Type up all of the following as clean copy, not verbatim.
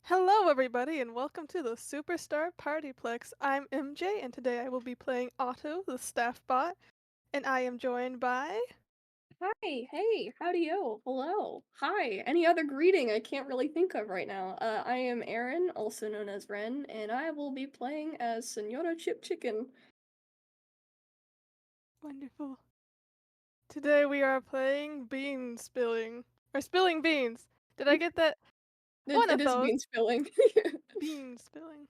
Hello, everybody, and welcome to the Superstar PartyPlex. I'm MJ, and today I will be playing Otto, the staff bot, and I am joined by. Hi, hey, how do you? Hello, hi. Any other greeting I can't really think of right now. I am Aaron, also known as Wren, and I will be playing as Senora Chip Chicken. Wonderful. Today we are playing bean spilling. Or spilling beans. Did I get that? It, One it of is those. bean spilling. Bean spilling.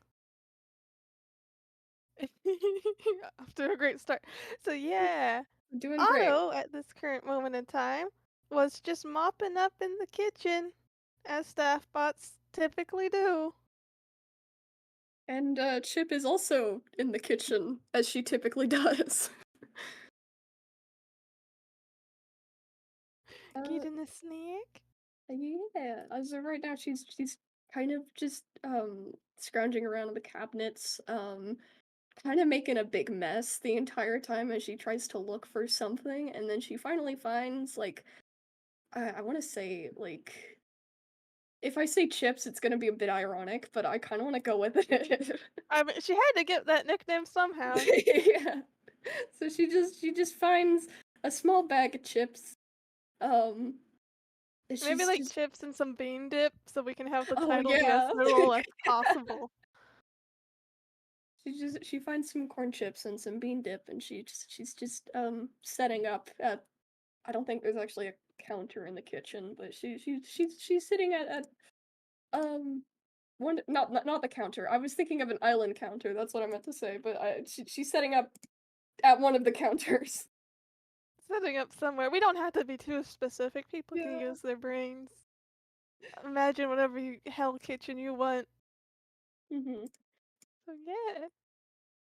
Off to a great start. So, yeah. Doing great. Otto, at this current moment in time, was just mopping up in the kitchen, as staff bots typically do. And Chip is also in the kitchen, as she typically does. uh, Getting a snack? yeah. As of right now, she's kind of just scrounging around in the cabinets, kind of making a big mess the entire time as she tries to look for something, and then she finally finds like I want to say like if I say chips, it's gonna be a bit ironic, but I kind of want to go with it. I mean, she had to get that nickname somehow. Yeah. So she just finds a small bag of chips. Um, and Maybe she's like just chips and some bean dip so we can have the oh title be as yeah. literal as possible. She finds some corn chips and some bean dip, and she's just setting up at I don't think there's actually a counter in the kitchen, but she's sitting at um one not the counter. I was thinking of an island counter. That's what I meant to say, but she's setting up at one of the counters. Setting up somewhere. We don't have to be too specific. People can Yeah. use their brains. Imagine whatever hell kitchen you want. Mhm. So yeah.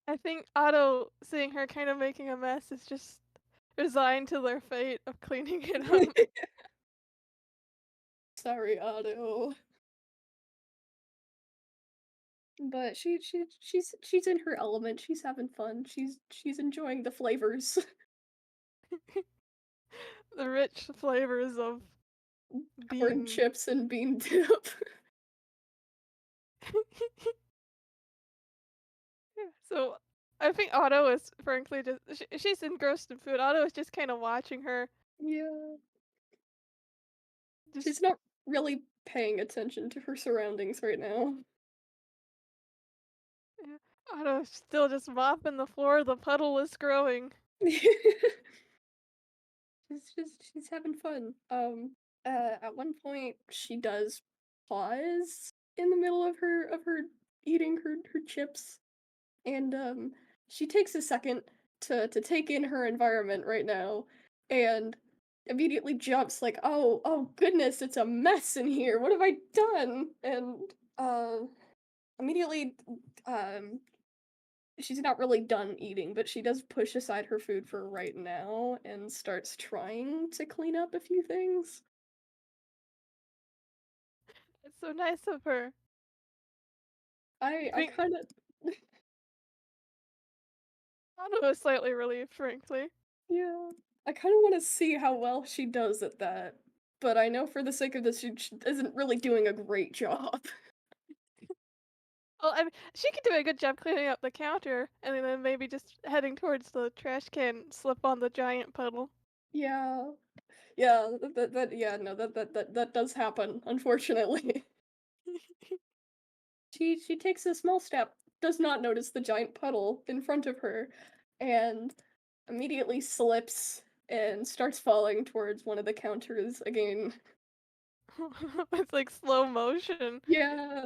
I think Otto seeing her kind of making a mess is just resigned to their fate of cleaning it up. Sorry, Otto. But she's in her element. She's having fun. She's enjoying the flavors. The rich flavors of Corn bean. chips and bean dip. Yeah, so I think Otto is frankly just she's engrossed in food. Otto is just kind of watching her. Yeah. Just She's not really paying attention to her surroundings right now. yeah. Otto is still just mopping the floor. The puddle is growing. She's having fun. At one point she does pause in the middle of her eating her chips, and she takes a second to take in her environment right now, and immediately jumps like, oh goodness, it's a mess in here. What have I done? And immediately um she's not really done eating, but she does push aside her food for right now and starts trying to clean up a few things. It's so nice of her. I I think kind of Otto is slightly relieved, frankly. yeah, I kind of want to see how well she does at that. But I know for the sake of this, she isn't really doing a great job. Well, I mean, she could do a good job cleaning up the counter, and then maybe just heading towards the trash can, slip on the giant puddle. Yeah, yeah, yeah, no, that does happen, unfortunately. She takes a small step, does not notice the giant puddle in front of her, and immediately slips and starts falling towards one of the counters again. It's like slow motion. Yeah.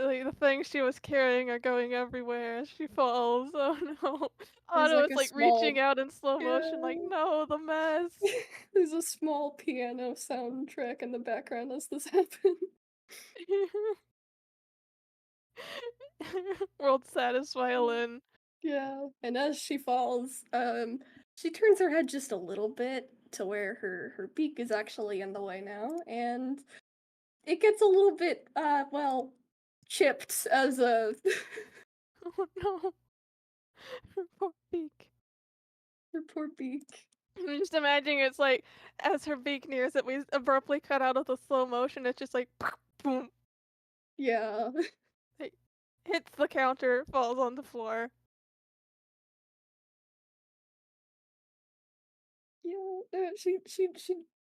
Like the things she was carrying are going everywhere as she falls. Oh no. There's Otto like is a like reaching small out in slow motion, like, yeah. no, the mess. There's a small piano soundtrack in the background as this happens. World's saddest violin. Yeah. And as she falls, she turns her head just a little bit to where her beak is actually in the way now, and it gets a little bit well chipped as a Oh no. Poor beak. her poor beak. I'm just imagining it's like as her beak nears it, we abruptly cut out of the slow motion. It's just like boom, Yeah. it hits the counter, falls on the floor. Yeah, she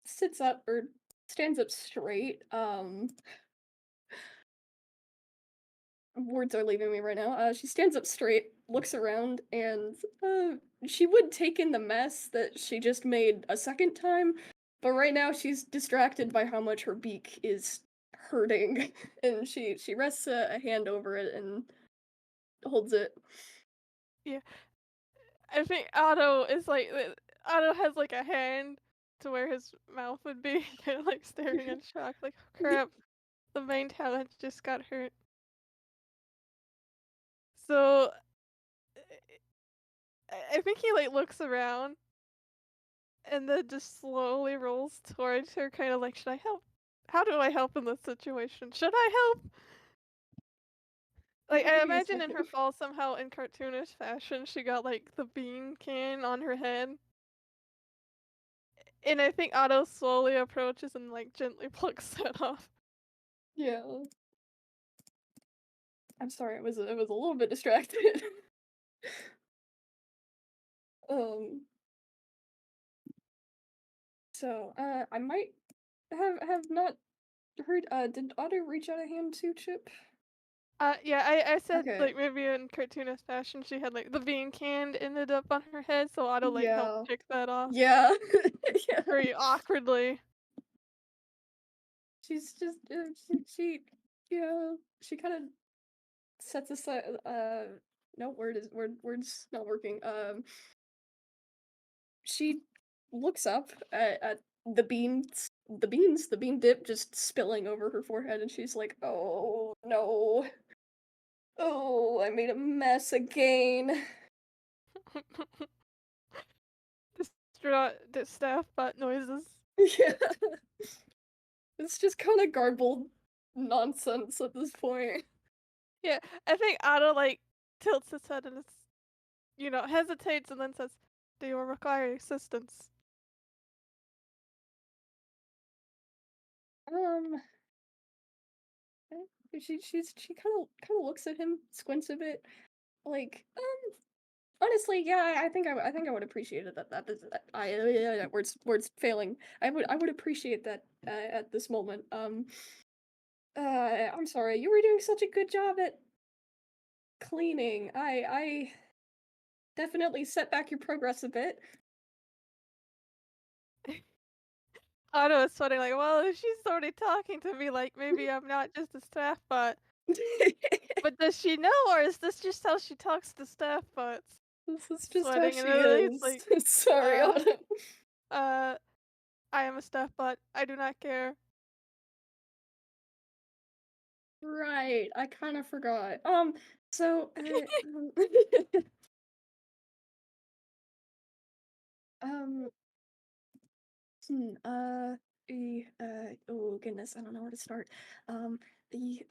sits up or stands up straight. Words are leaving me right now. She stands up straight, looks around, and she would take in the mess that she just made a second time, but right now she's distracted by how much her beak is hurting, and she rests a hand over it and holds it. Yeah, I think Otto is like Otto has like a hand to where his mouth would be, kind of like staring in shock, like oh, crap, the main talent just got hurt. So I think he like looks around and then just slowly rolls towards her, kind of like, should I help? How do I help in this situation? Should I help? Like, I'll I give you a imagine in her second. fall somehow in cartoonish fashion, she got like the bean can on her head. And I think Otto slowly approaches and like gently plucks that off. Yeah. I'm sorry, I was a little bit distracted. Um, so, I might have not heard, did Otto reach out a hand to Chip? Yeah, I said Okay. like maybe in cartoonish fashion she had like the bean can ended up on her head, so Otto like helped Yeah. pick that off Yeah. Yeah. very awkwardly. She's just, yeah, she kinda sets aside, no, word's not working, she looks up at the bean dip just spilling over her forehead, and she's like, "Oh, no. Oh, I made a mess again." The staff butt noises. Yeah. It's just kinda garbled nonsense at this point. Yeah, I think Otto like tilts his head and it's hesitates and then says, "Do you require assistance?" Um, she kinda looks at him, squints a bit, like, honestly, yeah, I think I would appreciate it that is words failing. I would appreciate that, at this moment. I'm sorry, you were doing such a good job at cleaning. I definitely set back your progress a bit. Otto is sweating like, "Well, if she's already talking to me, like, maybe I'm not just a staff bot." But does she know, or is this just how she talks to staff bots? This is just how Sweating, and she then he's is. like, Sorry, uh, Autumn. uh, "I am a staff bot. I do not care." Right, I kinda forgot. So, um, hmm, oh goodness, I don't know where to start. The,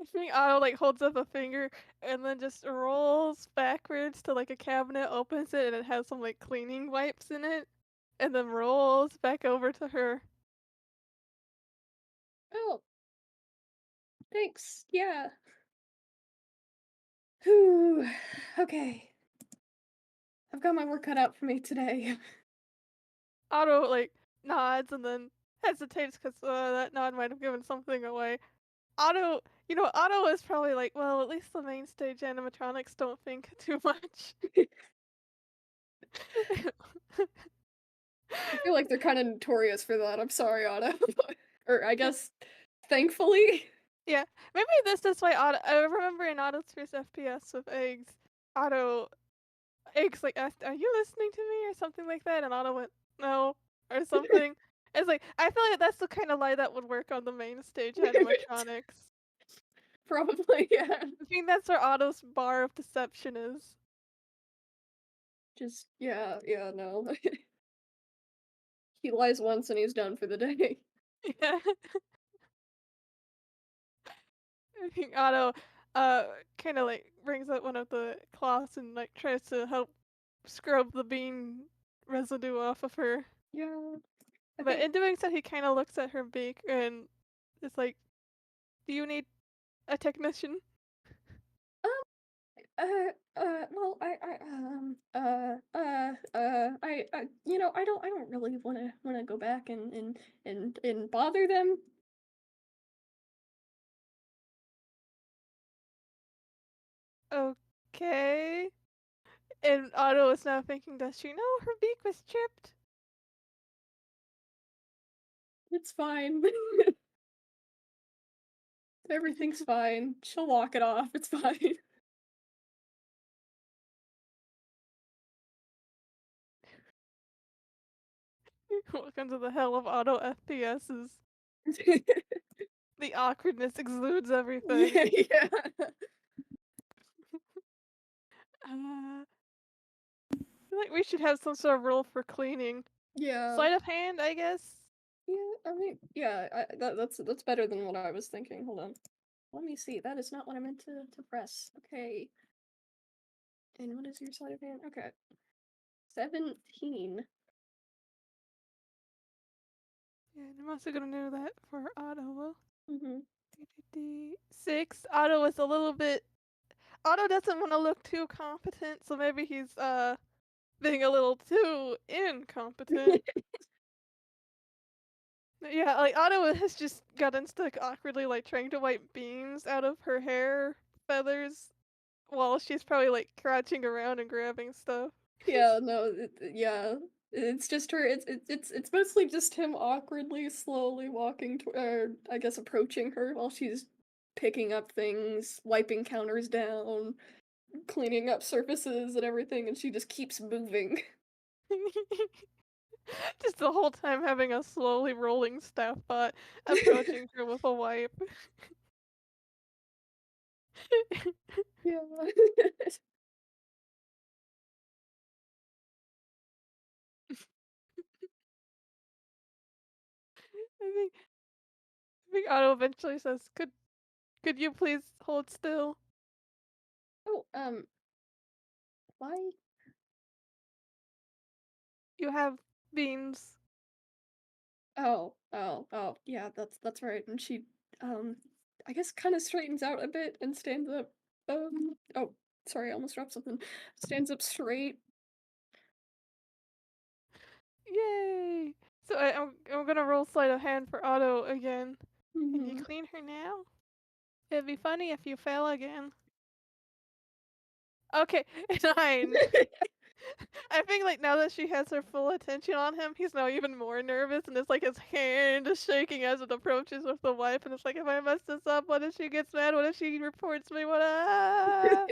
I think Otto, like, holds up a finger and then just rolls backwards to, like, a cabinet, opens it, and it has some, like, cleaning wipes in it, and then rolls back over to her. oh, thanks, yeah. Whew, okay. I've got my work cut out for me today. Otto, like, nods and then hesitates because that nod might have given something away. Otto Otto is probably like, "Well, at least the main stage animatronics don't think too much." I feel like they're kinda notorious for that, I'm sorry, Otto. Or I guess, thankfully? Yeah, maybe this is why Otto I remember in Otto's first FPS with Eggs, Otto Eggs, like, asked, "Are you listening to me?" or something like that, and Otto went, "No," or something. It's like, I feel like that's the kinda lie that would work on the main stage animatronics. Probably, yeah. I think that's where Otto's bar of deception is. Just yeah, yeah, no. He lies once and he's done for the day. Yeah. I think Otto uh, kind of like brings out one of the cloths and like tries to help scrub the bean residue off of her. Yeah, I But think. in doing so, he kind of looks at her beak and is like, "Do you need a technician?" Well, I don't really wanna go back and bother them. Okay. And Otto is now thinking, does she know her beak was chipped? It's fine. Everything's fine. She'll walk it off. It's fine. Welcome to the hell of Auto FPSs. The awkwardness exudes everything. Yeah, yeah. I feel like we should have some sort of rule for cleaning. Yeah. Sleight of hand, I guess. Yeah, I mean, yeah, that's better than what I was thinking. Hold on. Let me see. That is not what I meant to press. Okay. And what is your sleight of hand? Okay. 17. Yeah, I'm also gonna do that for Otto. Mm-hmm. 6. Otto is a little bit. Otto doesn't want to look too competent, so maybe he's being a little too incompetent. Yeah, like Otto has just gotten stuck awkwardly, like trying to wipe beans out of her hair feathers while she's probably like crouching around and grabbing stuff. Yeah, no, yeah. It's just her. It's mostly just him awkwardly, slowly walking to, or I guess approaching her while she's picking up things, wiping counters down, cleaning up surfaces and everything, and she just keeps moving. Just the whole time having a slowly rolling staff bot approaching her with a wipe. Yeah. I think Otto eventually says, could you please hold still? Oh, why? You have beans. Oh, yeah, that's right. And she, um, I guess kind of straightens out a bit and stands up. Oh, sorry, I almost dropped something. Stands up straight. Yay! So I'm gonna roll sleight of hand for Otto again. Can you Hmm. clean her now? It'd be funny if you fail again. Okay, 9. I think like now that she has her full attention on him, he's now even more nervous, and it's like his hand is shaking as it approaches with the wife, and it's like if I mess this up, what if she gets mad? What if she reports me? What? Ah!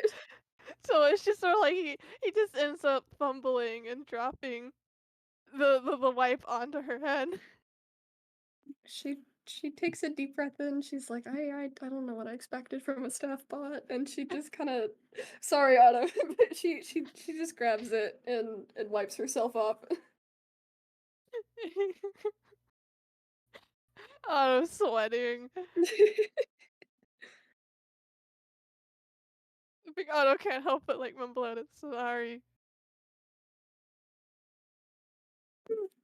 So it's just sort of like he just ends up fumbling and dropping the wipe onto her head. She takes a deep breath in. She's like, I don't know what I expected from a staff bot, and she just kind of, sorry, Otto, but she just grabs it and wipes herself up. I'm sweating. Big Otto can't help but like mumble out, "It's sorry."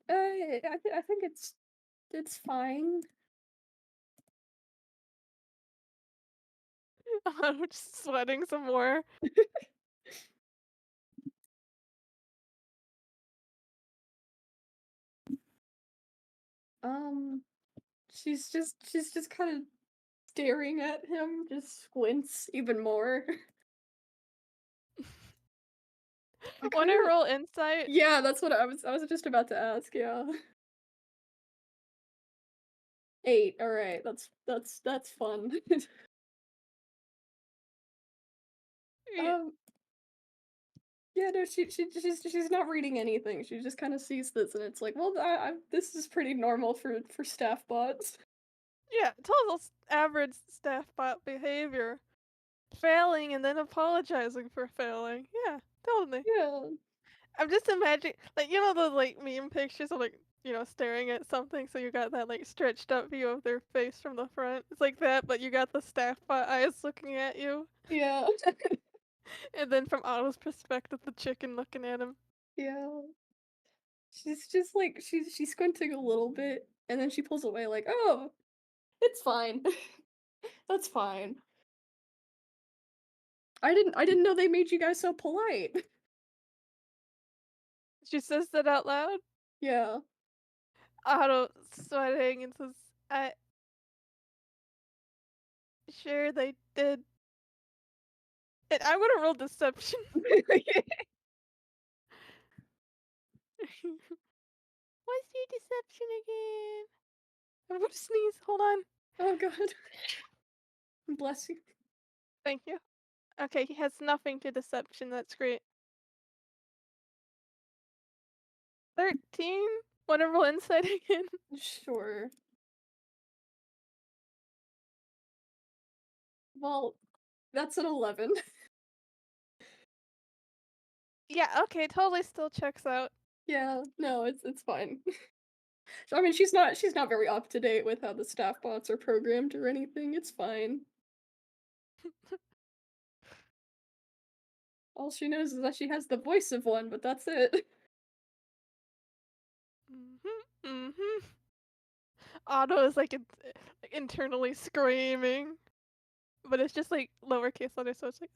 I think it's fine. I'm just sweating some more. Um, she's just kind of staring at him, just squints even more. I kind Wanna of, roll insight? yeah, that's what I was just about to ask. Yeah, 8. All right, that's fun. Y- um, yeah, no, she's not reading anything. She just kind of sees this, and it's like, well, this is pretty normal for staff bots. Yeah, total average staff bot behavior. Failing and then apologizing for failing. Yeah, totally. Yeah. I'm just imagining, like, you know those, like, meme pictures of, like, staring at something, so you got that, like, stretched out view of their face from the front? It's like that, but you got the staff bot eyes looking at you, Yeah. and then from Otto's perspective, the chicken looking at him. Yeah. She's just like she's squinting a little bit, and then she pulls away like, "Oh, it's fine. That's fine. I didn't know they made you guys so polite." She says that out loud. Yeah. Otto sweating and says, "I sure they did." And I'm gonna roll deception. What's your deception again? I'm gonna sneeze. Hold on. Oh god. Bless you. Thank you. Okay, he has nothing to deception. That's great. 13? Wanna roll insight again? Sure. Well, that's an 11. Yeah, okay, totally still checks out. Yeah, no, it's fine. So, I mean, she's not very up to date with how the staff bots are programmed or anything. It's fine. All she knows is that she has the voice of one, but that's it. Mhm, mhm. Otto is like internally screaming, but it's just like lowercase letters, so it's like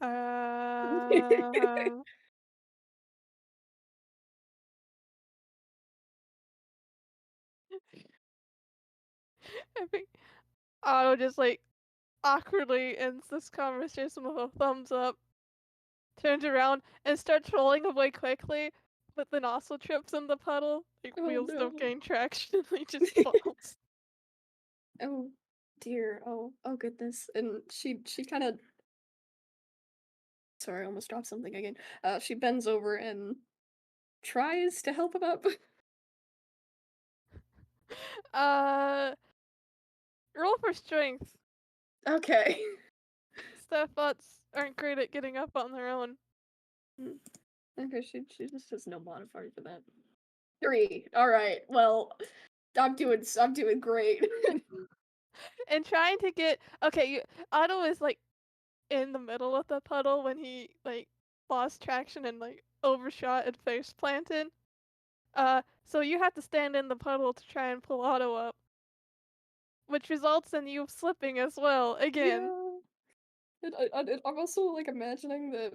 I think Otto just like awkwardly ends this conversation with a thumbs up, turns around and starts rolling away quickly, but then also trips in the puddle. Like Oh wheels don't no. gain traction, he just falls. Oh dear. Oh goodness. And she kind of sorry, I almost dropped something again. She bends over and tries to help him up. Uh, roll for strength. Okay. Staff bots aren't great at getting up on their own. Mm, okay, she just has no modifier for that. 3. All right. Well, I'm doing great. And trying to get okay, Otto is like in the middle of the puddle when he like lost traction and like overshot and face planted. So you have to stand in the puddle to try and pull Otto up, which results in you slipping as well again. Yeah. I'm also like imagining that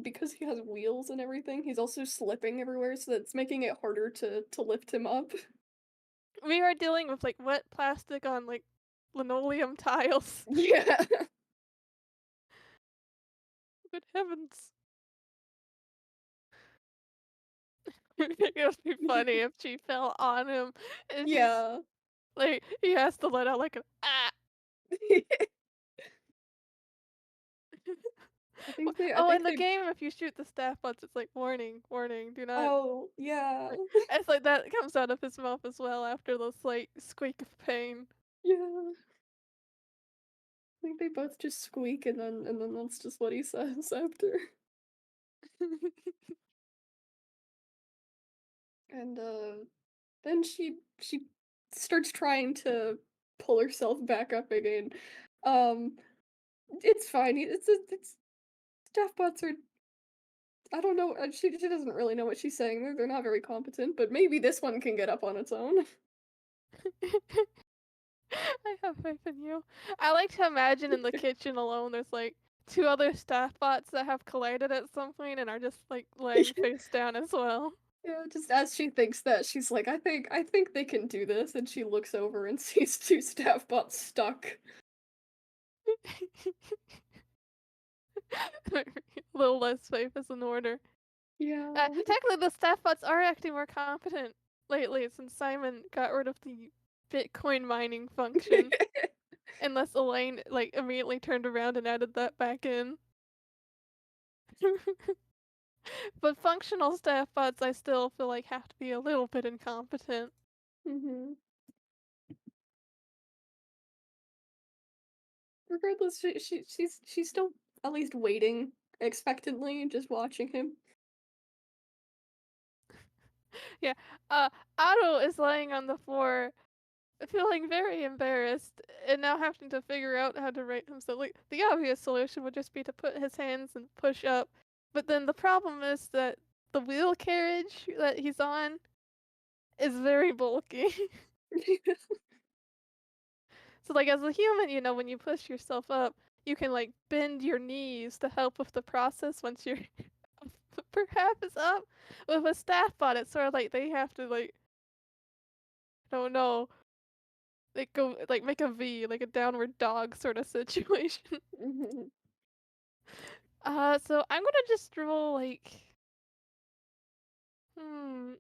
because he has wheels and everything, he's also slipping everywhere, so that's making it harder to lift him up. We are dealing with like wet plastic on like linoleum tiles. Yeah. Good heavens. It would be funny if she fell on him and he's Yeah. like he has to let out like a ah. I Oh, think in the they game, if you shoot the staff butts, it's like warning, warning, do not. Oh, yeah. It's like that comes out of his mouth as well after the slight squeak of pain. Yeah. I think they both just squeak and then that's just what he says after. And then she starts trying to pull herself back up again. Um it's fine. It's staff bots are I don't know. She doesn't really know what she's saying. They're not very competent, but maybe this one can get up on its own. I have faith in you. I like to imagine in the kitchen alone, there's like two other staff bots that have collided at some point and are just like laying face down as well. Yeah, just as she thinks that, she's like, I think they can do this, and she looks over and sees two staff bots stuck. A little less faith is in order. Yeah. Technically, the staff bots are acting more competent lately since Simon got rid of the Bitcoin mining function. Unless Elaine like immediately turned around and added that back in. But functional staff bots I still feel like have to be a little bit incompetent. Mhm. Regardless, she's still at least waiting expectantly, just watching him. Yeah. Otto is lying on the floor, feeling very embarrassed, and now having to figure out how to rate himself. Like, the obvious solution would just be to put his hands and push up, but then the problem is that the wheel carriage that he's on is very bulky. So, like, as a human, when you push yourself up, you can, like, bend your knees to help with the process once you're perhaps up. With a staff bot, it's sort of like they have to, like, I don't know, like, go like, make a V, like a downward dog sort of situation. Mhm. So I'm gonna just roll, like, hmm,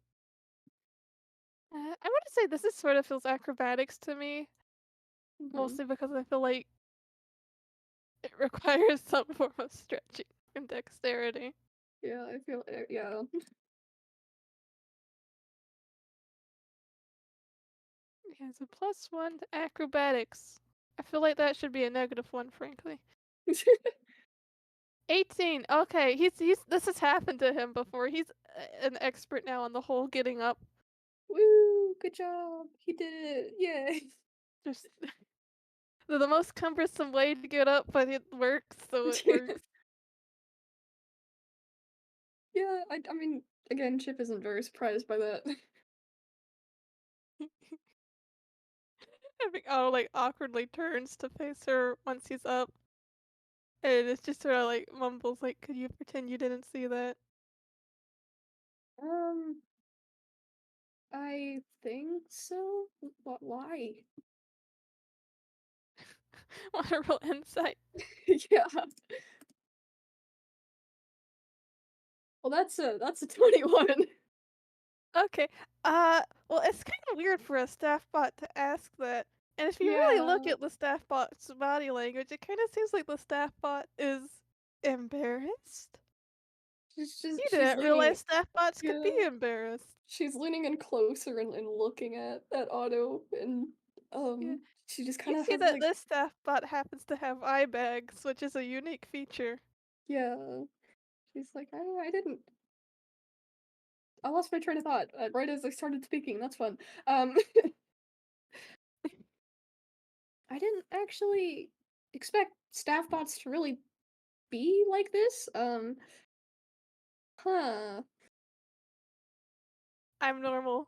I'm gonna say this is sort of feels acrobatics to me, Mhm. mostly because I feel like it requires some form of stretching and dexterity. Yeah, I feel yeah. He has a +1 to acrobatics. I feel like that should be a -1, frankly. 18. Okay, he's this has happened to him before. He's an expert now on the whole getting up. Woo! Good job. He did it. Yay. Just the most cumbersome way to get up, but it works, so it works. Yeah, I mean, again, Chip isn't very surprised by that. I think Otto like awkwardly turns to face her once he's up, and it's just sort of like mumbles like, "Could you pretend you didn't see that?" Um, I think so. What? Why? Want a real insight? Yeah. Well, that's a 21. Okay. Well, it's kind of weird for a staff bot to ask that. And if you really look Yeah. at the staff bot's body language, it kind of seems like the staff bot is embarrassed. You She's didn't realize leaning. staff bots could be Yeah. embarrassed. She's leaning in closer and looking at Otto, and Yeah. she just You kind of see has that like, this staff bot happens to have eye bags, which is a unique feature. yeah. She's like, I didn't. I lost my train of thought right as I started speaking. That's fun. Um, I didn't actually expect staff bots to really be like this. Huh. I'm normal.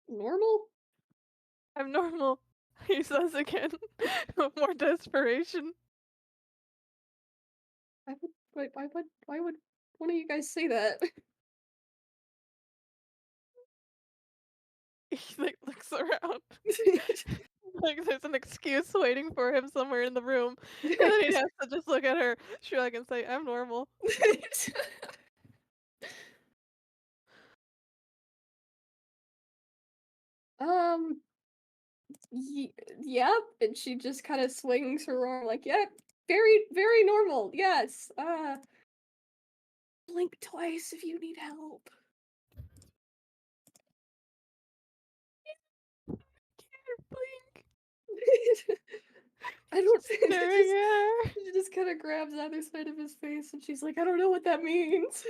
Normal? I'm normal. He says again, with more desperation. I would. Why would one of you guys say that? He like looks around. Like there's an excuse waiting for him somewhere in the room, and then he has to just look at her, shrug, and say, "I'm normal." um. Yep. And she just kind of swings her arm like, yep. Very, very normal. Yes. Blink twice if you need help. Can't blink. I don't. Just staring at her. She just kind of grabs the other side of his face, and she's like, I don't know what that means.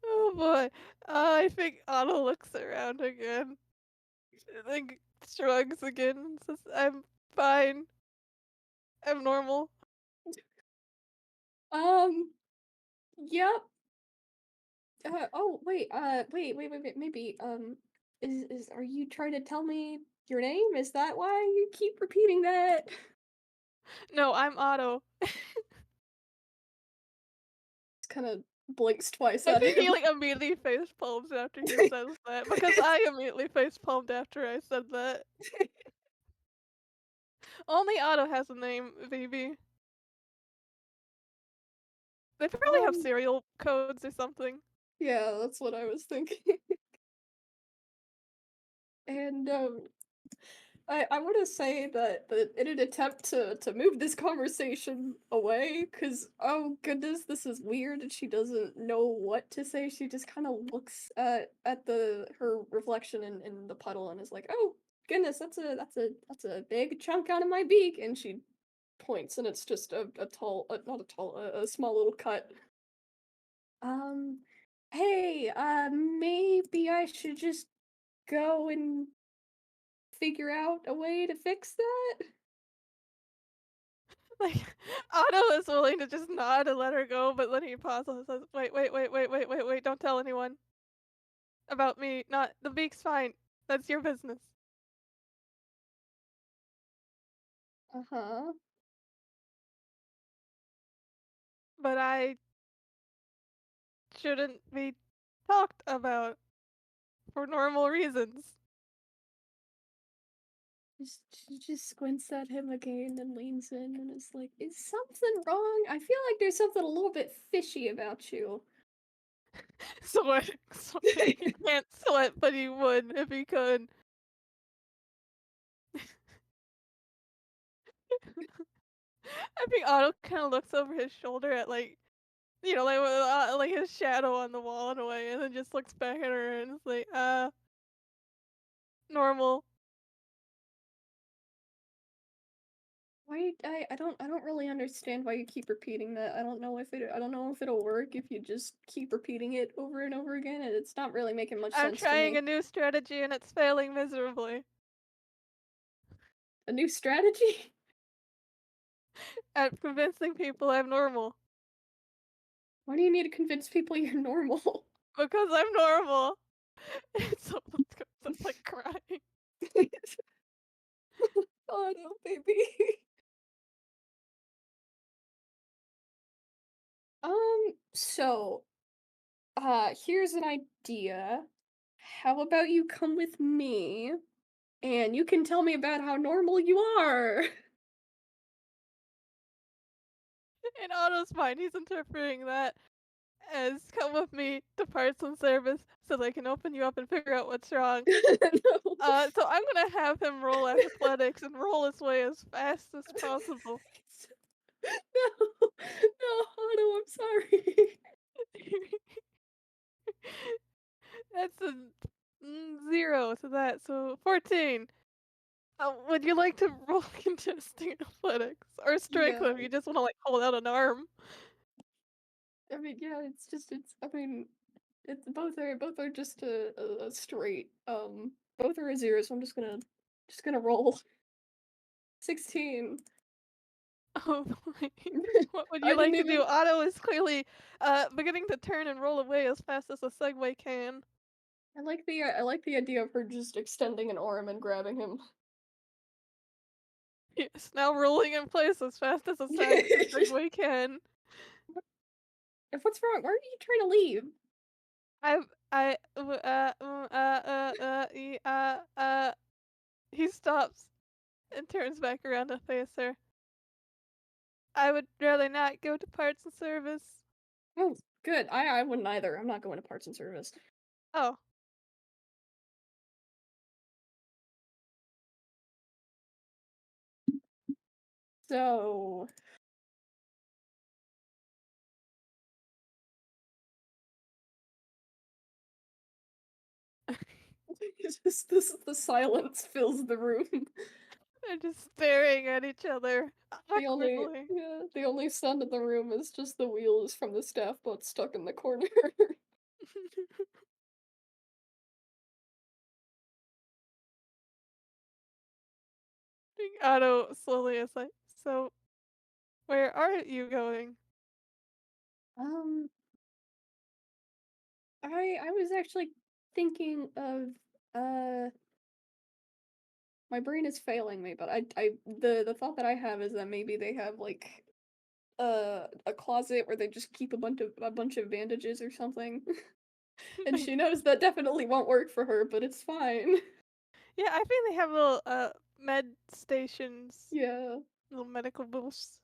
Oh boy. I think Otto looks around again, then shrugs again, and says, "I'm fine. I'm normal." Um. Yep. Oh, wait. Wait. Maybe. Is are you trying to tell me your name? Is that why you keep repeating that? No, I'm Otto. Just kind of blinks twice I at think he him. like immediately face palms after he says that because I immediately face palmed after I said that. Only Otto has a name, Vivi. They probably have um. serial codes or something. Yeah, that's what I was thinking. And I want to say that in an attempt to move this conversation away, because oh goodness, this is weird, and she doesn't know what to say. She just kind of looks at the her reflection in the puddle and is like, "Oh goodness, that's a big chunk out of my beak," and she points, and it's just a tall, not a tall, a small little cut. Um, hey, maybe I should just go and figure out a way to fix that? Like, Otto is willing to just nod and let her go, but then he pauses and says, "Wait, wait, wait, wait, wait, wait, wait, don't tell anyone about me. Not the beak's fine. That's your business. Uh-huh. But I shouldn't be talked about for normal reasons." She just squints at him again and leans in and is like, "Is something wrong? I feel like there's something a little bit fishy about you." Sweating, sweating. He can't sweat, but he would if he could. I think Otto kind of looks over his shoulder at like his shadow on the wall in a way, and then just looks back at her and is like, normal. Why I don't really understand why you keep repeating that. I don't know if it'll work if you just keep repeating it over and over again, and it's not really making much I'm sense to trying me. a new strategy and it's failing miserably A new strategy? at convincing people I'm normal Why do you need to convince people you're normal? because I'm normal. So I'm like crying. Oh no, baby. So, here's an idea. How about you come with me and you can tell me about how normal you are? In Otto's mind, he's interpreting that as come with me to parts and service so they can open you up and figure out what's wrong. No. So I'm gonna have him roll athletics and roll his way as fast as possible. No, no, Otto, I'm sorry. That's a 0 to that, so 14. Would you like to roll contesting athletics or strength Yeah, if you just want to like hold out an arm? I mean, yeah, I mean, both are just a straight, both are a zero, so I'm just gonna roll 16. Oh boy. What would you I didn't like to do? even. Otto is clearly beginning to turn and roll away as fast as a Segway can. I like the idea of her just extending an arm and grabbing him. Yes, now rolling in place as fast as a Segway can. If what's wrong? Why are you trying to leave? I e, he stops and turns back around to face her. I would rather not go to parts and service. Oh, good. I wouldn't either. I'm not going to parts and service. Oh, So it's just this the silence fills the room. they're just staring at each other awkwardly. The only sound in the room is just the wheels from the staff boat stuck in the corner. Otto slowly is like, so where are you going? um, I was actually thinking of my brain is failing me, but the thought that I have is that maybe they have like a closet where they just keep a bunch of bandages or something. And she knows that definitely won't work for her, but it's fine. Yeah, I think they have little med stations, Yeah. little medical booths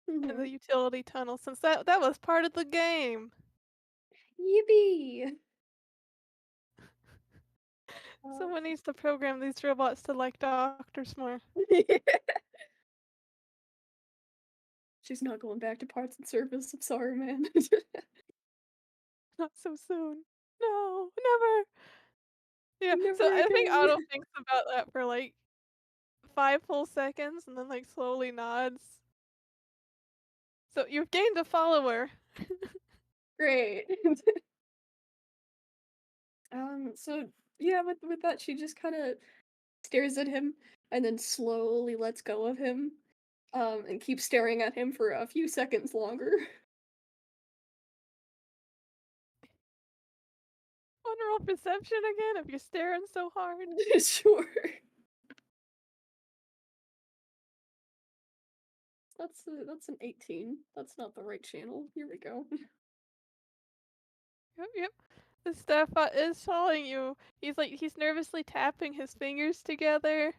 in Hmm. the utility tunnel since that was part of the game. Yippee! Uh, Someone needs to program these robots to like doctors more. She's not going back to parts and service. I'm sorry, man. Not so soon. No, never. Yeah, so Never I think again. Otto thinks about that for like 5 full seconds and then like slowly nods. So you've gained a follower. Great. So yeah, with that, she just kind of stares at him and then slowly lets go of him, and keeps staring at him for a few seconds longer. Wanna roll perception again if you're staring so hard? Sure. That's an 18. That's not the right channel. Here we go. Yep, yep. The Stepbot is following you. He's nervously tapping his fingers together.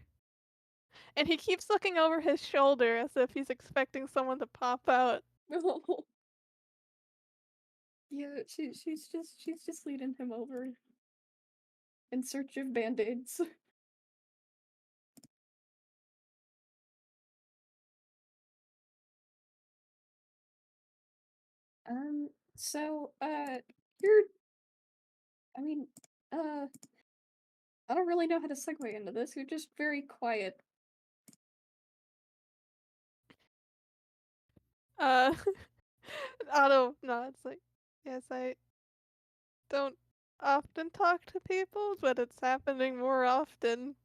And he keeps looking over his shoulder as if he's expecting someone to pop out. Oh. Yeah, she's just leading him over in search of band-aids. So, you're, I mean, uh, I don't really know how to segue into this. You're just very quiet. Uh, Otto nods like, yes, I don't often talk to people, but it's happening more often.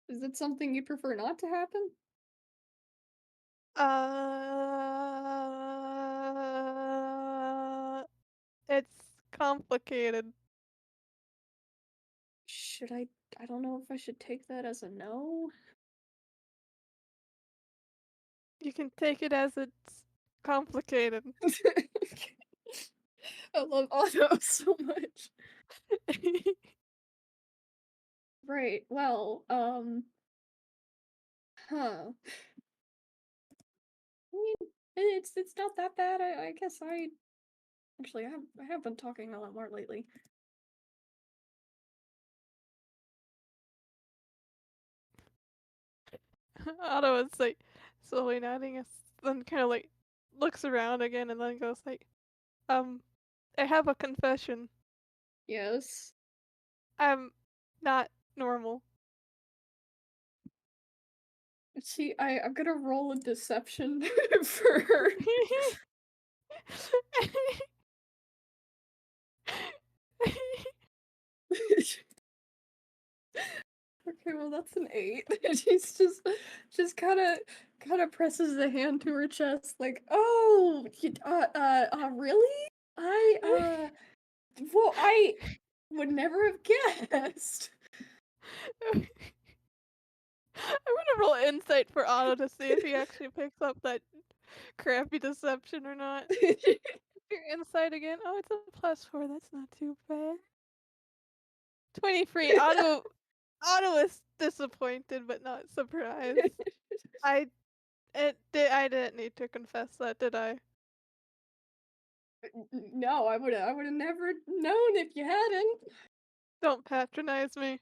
Is it something you prefer not to happen? It's complicated. Should I don't know if I should take that as a no. You can take it as it's complicated. I love Otto so much. Right, well, huh. I mean, it's not that bad. I guess actually I have been talking a lot more lately. Otto is like slowly nodding, then kind of like looks around again, and then goes like, um, I have a confession. Yes. I'm not normal. See, I'm gonna roll a deception for her. Okay, well that's an 8. She's just kind of presses the hand to her chest, like, oh, really? I well, I would never have guessed. I'm gonna roll insight for Otto to see if he actually picks up that crappy deception or not. Your insight again. Oh, it's a +4. That's not too bad. 23. Otto is disappointed but not surprised. I I didn't need to confess that, did I? No, I would have never known if you hadn't. Don't patronize me.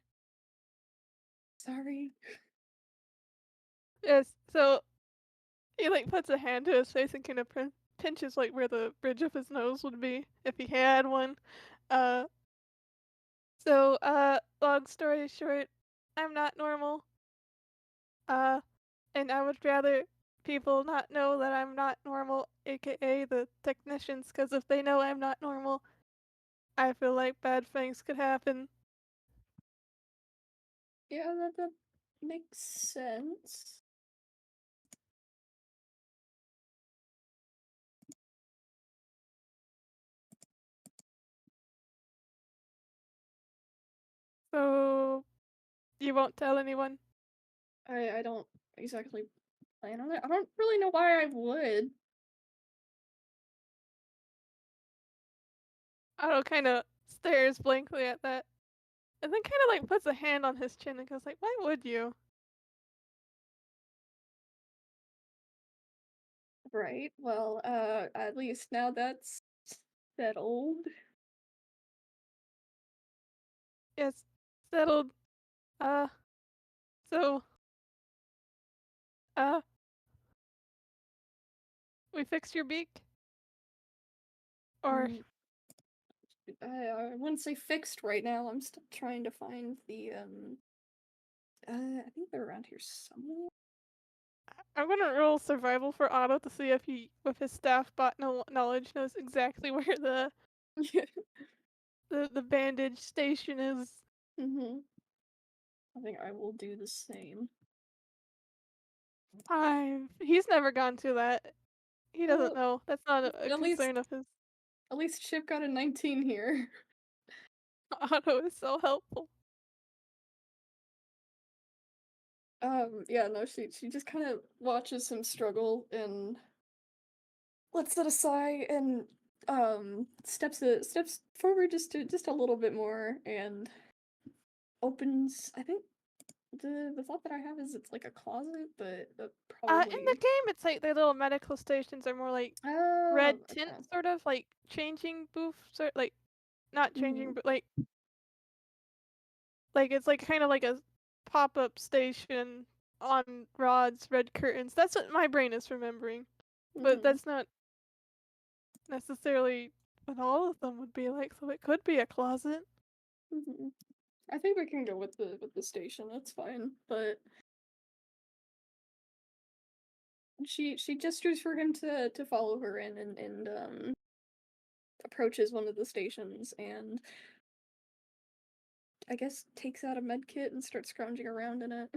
Sorry. Yes. So he like puts a hand to his face and kind of pinches like where the bridge of his nose would be if he had one. Uh. Long story short, I'm not normal. Uh, and I would rather people not know that I'm not normal, aka the technicians, because if they know I'm not normal, I feel like bad things could happen. Yeah, that makes sense. So, you won't tell anyone? I don't exactly plan on it. I don't really know why I would. Otto kind of stares blankly at that, and then kind of like puts a hand on his chin and goes like, "Why would you?" Right. Well, at least now that's settled. Yes, settled. Uh, so, uh, we fixed your beak, or Mm, I wouldn't say fixed right now. I'm still trying to find the I think they're around here somewhere. I'm gonna roll survival for Otto to see if he, with his staff bot knowledge, knows exactly where Yeah. the bandage station is. Mm-hmm. I think I will do the same. 5. He's never gone to that. He doesn't Well, know. That's not a at least concern of his. Chip got a 19 here. Otto is so helpful. Yeah, no, she just kind of watches him struggle and lets it aside and steps forward just a little bit more and opens. I think the thought that I have is it's like a closet, but In the probably. game, it's like the little medical stations are more like Oh, red tint, okay. sort of like changing booth, sort like not changing, Mhm. but like it's like kind of like a pop up station on rods, red curtains. That's what my brain is remembering, but Mhm. that's not necessarily what all of them would be like. So it could be a closet. Mhm. I think we can go with the station. That's fine. But she gestures for him to follow her in and approaches one of the stations and I guess takes out a med kit and starts scrounging around in it.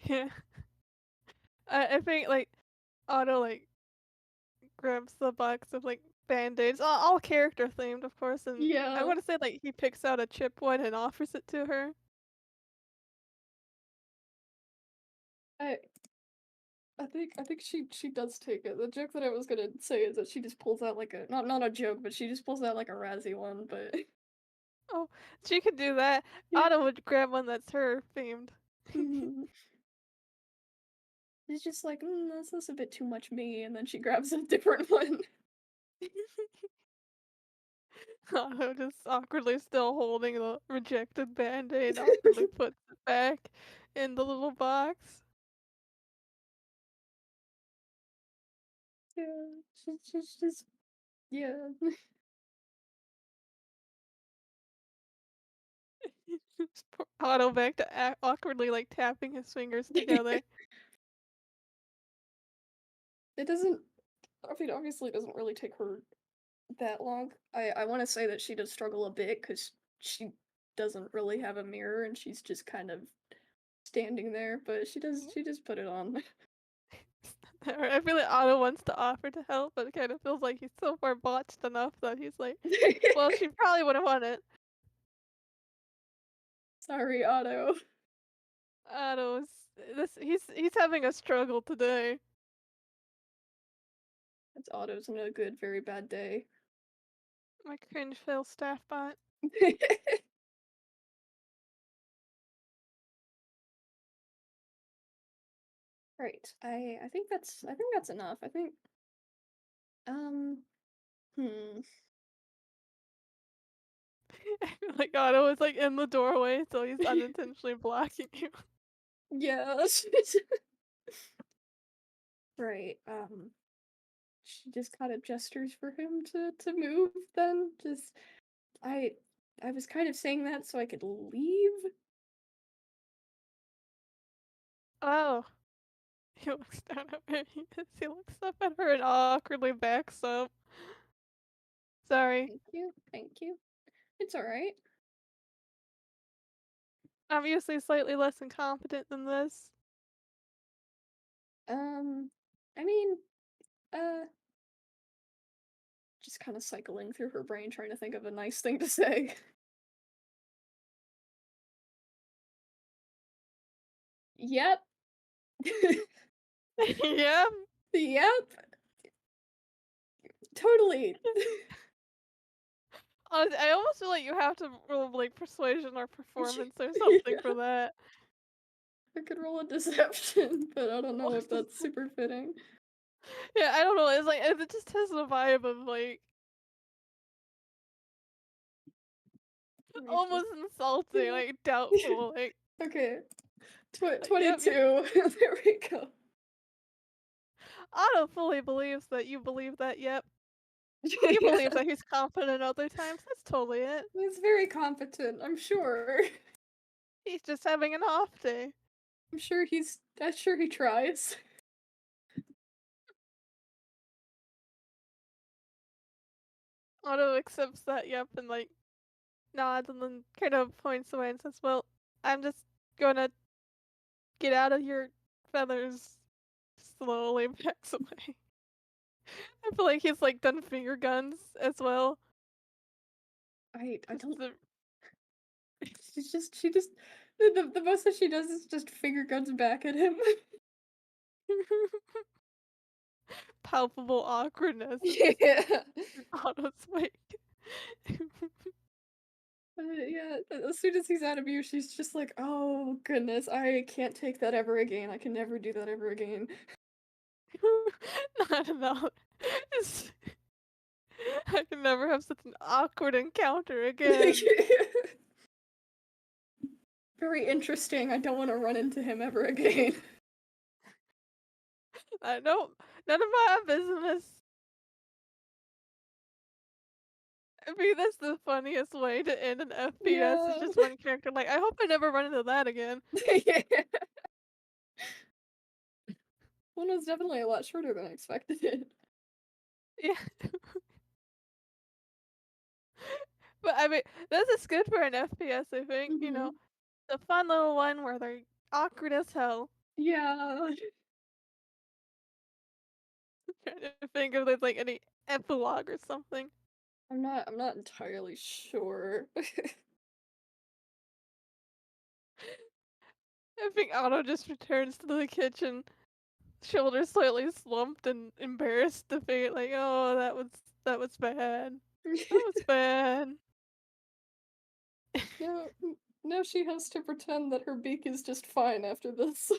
Yeah, I think like Otto like grabs the box of like band-aids, all character themed, of course, and I Yeah. want to say like he picks out a chip one and offers it to her. I I think she does take it. The joke that I was gonna say is that she just pulls out like a not a joke, but she just pulls out like a Razzie one, but Oh, she could do that. yeah. Otto would grab one that's her themed. Mhm. It's just like, that's a bit too much me, and then she grabs a different one. Otto just awkwardly still holding the rejected band-aid, awkwardly puts it back in the little box. Yeah, she's just yeah. Poor Otto back to awkwardly like tapping his fingers together. It doesn't I mean, obviously it doesn't really take her that long. I wanna say that she does struggle a bit because she doesn't really have a mirror and she's just kind of standing there, but she does put it on. I feel like Otto wants to offer to help, but it kind of feels like he's so far botched enough that he's like, well, she probably would have won it. Sorry, Otto. Otto's he's having a struggle today. It's Otto's no good, very bad day. My cringe fail staff bot. Right. I think that's enough. I think um hmm. I feel like Otto is like in the doorway, so he's unintentionally blocking you. Yeah. Right. She just kind of gestures for him to move then. Just I I was kind of saying that so I could leave. Oh, he looks down at where he is. He looks up at her and awkwardly backs up. Sorry, Thank you. Thank you. It's all right. obviously slightly less incompetent than this. Um I mean, uh just kind of cycling through her brain trying to think of a nice thing to say. Yep. Yeah. Yep. Totally. I almost feel like you have to roll like persuasion or performance or something Yeah. for that. I could roll a deception, but I don't know if that's super fitting. Yeah, I don't know. It's like it just has the vibe of like Right. almost insulting, Yeah. like doubtful. Like, Okay. yep, 22. There we go. Otto fully believes that you believe that. Yep, he believes Yeah. that he's confident other times. That's totally it. He's very competent, I'm sure. He's just having an off day. I'm sure he tries. Otto accepts that, yep, and like nods and then kind of points away and says, "Well, I'm just gonna get out of your feathers." Slowly backs away. I feel like he's like done finger guns as well. I Just don't the she just the most that she does is just finger guns back at him. palpable awkwardness Yeah. in Otto's wake. Yeah, as soon as he's out of you, she's just like, "Oh goodness, I can't take that ever again. I can never do that ever again." Not enough. Just- I can never have such an awkward encounter again. Very interesting. I don't want to run into him ever again. I don't. None of my business. I mean, that's the funniest way to end an FPS. It's Yeah. just one character. Like, I hope I never run into that again. Yeah. One was definitely a lot shorter than I expected. Yeah, but I mean, this is good for an FPS. I think Mhm. the fun little one where they're awkward as hell. Yeah. Trying to think if there's like any epilogue or something. I'm not entirely sure. I think Otto just returns to the kitchen, shoulders slightly slumped and embarrassed to figure like, oh, that was bad. That was bad. No, now she has to pretend that her beak is just fine after this.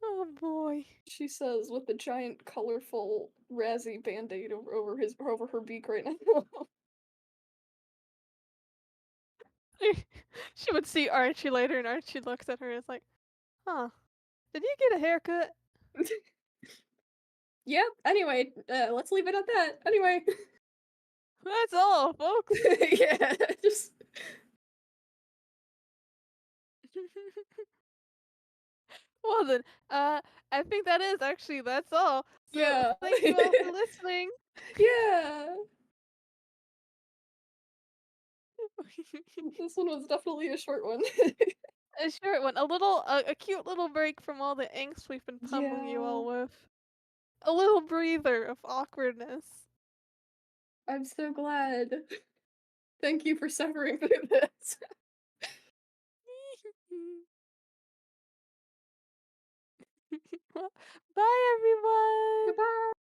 Oh boy. She says with the giant colorful Razzie band-aid over her beak right now. She would see Archie later, and Archie looks at her and is like, huh, did you get a haircut? Yep, anyway, let's leave it at that. Anyway. That's all, folks. Yeah, just Well then, I think that's all. So yeah. thank you all for listening. Yeah. This one was definitely a short one. A short one, a cute little break from all the angst we've been pummeling you Yeah. all with. A little breather of awkwardness. I'm so glad. Thank you for suffering through this. Bye, everyone. Goodbye.